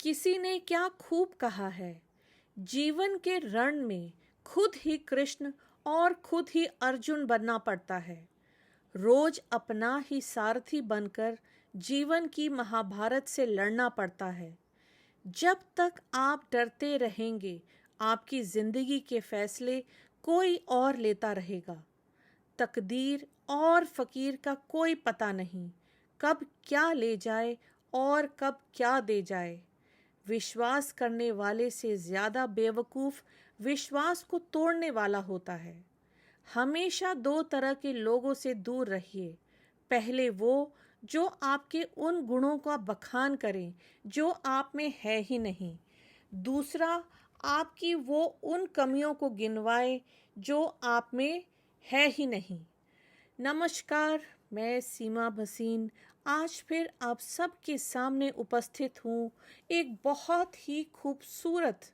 किसी ने क्या खूब कहा है, जीवन के रण में खुद ही कृष्ण और खुद ही अर्जुन बनना पड़ता है। रोज अपना ही सारथी बनकर जीवन की महाभारत से लड़ना पड़ता है। जब तक आप डरते रहेंगे, आपकी जिंदगी के फैसले कोई और लेता रहेगा। तकदीर और फकीर का कोई पता नहीं, कब क्या ले जाए और कब क्या दे जाए। विश्वास करने वाले से ज्यादा बेवकूफ विश्वास को तोड़ने वाला होता है। हमेशा दो तरह के लोगों से दूर रहिए। पहले वो जो आपके उन गुणों का बखान करें जो आप में है ही नहीं। दूसरा, आपकी वो उन कमियों को गिनवाए जो आप में है ही नहीं। नमस्कार, मैं सीमा भसीन आज फिर आप सबके सामने उपस्थित हूँ एक बहुत ही खूबसूरत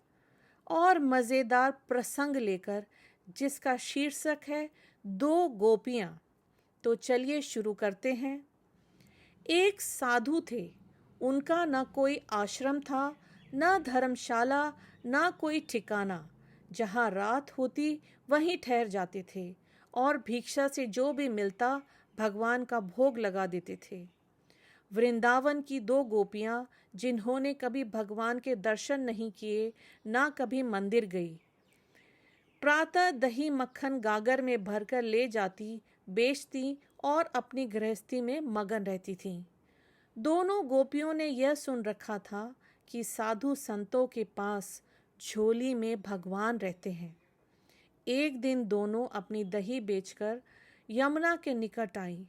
और मज़ेदार प्रसंग लेकर, जिसका शीर्षक है दो गोपियाँ। तो चलिए शुरू करते हैं। एक साधु थे। उनका न कोई आश्रम था, न धर्मशाला, न कोई ठिकाना। जहाँ रात होती वहीं ठहर जाते थे और भिक्षा से जो भी मिलता भगवान का भोग लगा देते थे। वृंदावन की दो गोपियाँ, जिन्होंने कभी भगवान के दर्शन नहीं किए, ना कभी मंदिर गई, प्रातः दही मक्खन गागर में भरकर ले जाती, बेचती और अपनी गृहस्थी में मगन रहती थीं। दोनों गोपियों ने यह सुन रखा था कि साधु संतों के पास झोली में भगवान रहते हैं। एक दिन दोनों अपनी दही बेचकर यमुना के निकट आई।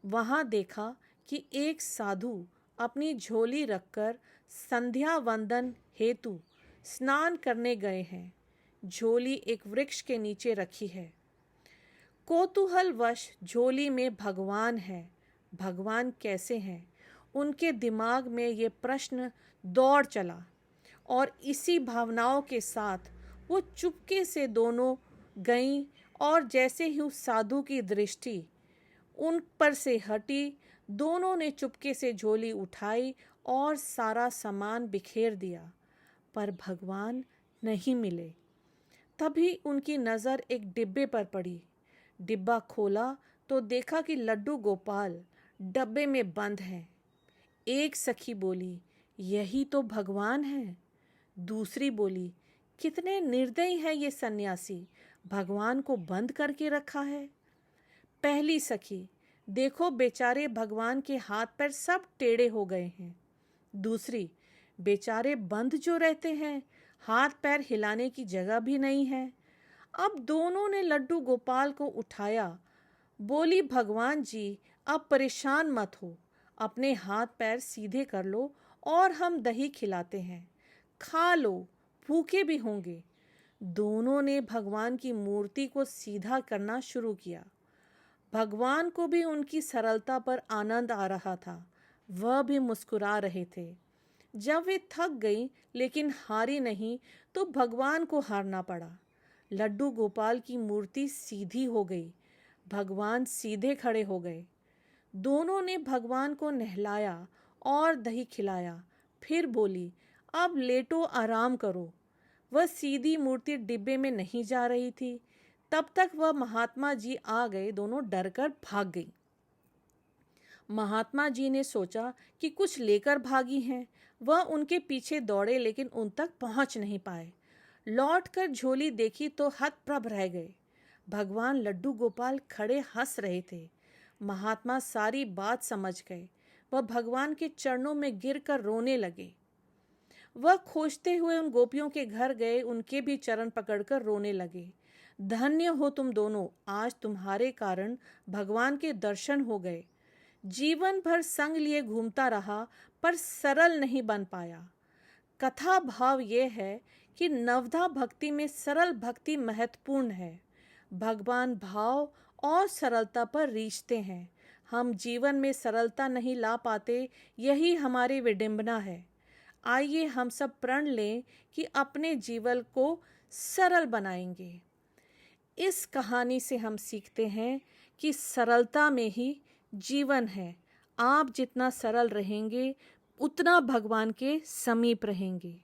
वहां देखा कि एक साधु अपनी झोली रखकर संध्या वंदन हेतु स्नान करने गए हैं। झोली एक वृक्ष के नीचे रखी है। कौतूहलवश झोली में भगवान है। भगवान कैसे हैं? उनके दिमाग में ये प्रश्न दौड़ चला और इसी भावनाओं के साथ वो चुपके से दोनों गईं और जैसे ही उस साधु की दृष्टि उन पर से हटी, दोनों ने चुपके से झोली उठाई और सारा सामान बिखेर दिया, पर भगवान नहीं मिले। तभी उनकी नज़र एक डिब्बे पर पड़ी। डिब्बा खोला तो देखा कि लड्डू गोपाल डब्बे में बंद हैं। एक सखी बोली, यही तो भगवान है। दूसरी बोली, कितने निर्दयी है ये सन्यासी, भगवान को बंद करके रखा है। पहली सखी, देखो बेचारे भगवान के हाथ पैर सब टेढ़े हो गए हैं। दूसरी, बेचारे बंद जो रहते हैं, हाथ पैर हिलाने की जगह भी नहीं है। अब दोनों ने लड्डू गोपाल को उठाया। बोली, भगवान जी अब परेशान मत हो, अपने हाथ पैर सीधे कर लो और हम दही खिलाते हैं, खा लो, भूखे भी होंगे। दोनों ने भगवान की मूर्ति को सीधा करना शुरू किया। भगवान को भी उनकी सरलता पर आनंद आ रहा था। वह भी मुस्कुरा रहे थे। जब वे थक गई लेकिन हारी नहीं, तो भगवान को हारना पड़ा। लड्डू गोपाल की मूर्ति सीधी हो गई। भगवान सीधे खड़े हो गए। दोनों ने भगवान को नहलाया और दही खिलाया। फिर बोली, अब लेटो, आराम करो। वह सीधी मूर्ति डिब्बे में नहीं जा रही थी। तब तक वह महात्मा जी आ गए। दोनों डरकर भाग गई। महात्मा जी ने सोचा कि कुछ लेकर भागी हैं। वह उनके पीछे दौड़े लेकिन उन तक पहुंच नहीं पाए। लौटकर झोली देखी तो हतप्रभ रह गए। भगवान लड्डू गोपाल खड़े हंस रहे थे। महात्मा सारी बात समझ गए। वह भगवान के चरणों में गिरकर रोने लगे। वह खोजते हुए उन गोपियों के घर गए, उनके भी चरण पकड़कर रोने लगे। धन्य हो तुम दोनों, आज तुम्हारे कारण भगवान के दर्शन हो गए। जीवन भर संग लिए घूमता रहा पर सरल नहीं बन पाया। कथा भाव ये है कि नवधा भक्ति में सरल भक्ति महत्वपूर्ण है। भगवान भाव और सरलता पर रीझते हैं। हम जीवन में सरलता नहीं ला पाते, यही हमारी विडंबना है। आइए हम सब प्रण लें कि अपने जीवन को सरल बनाएंगे। इस कहानी से हम सीखते हैं कि सरलता में ही जीवन है। आप जितना सरल रहेंगे उतना भगवान के समीप रहेंगे।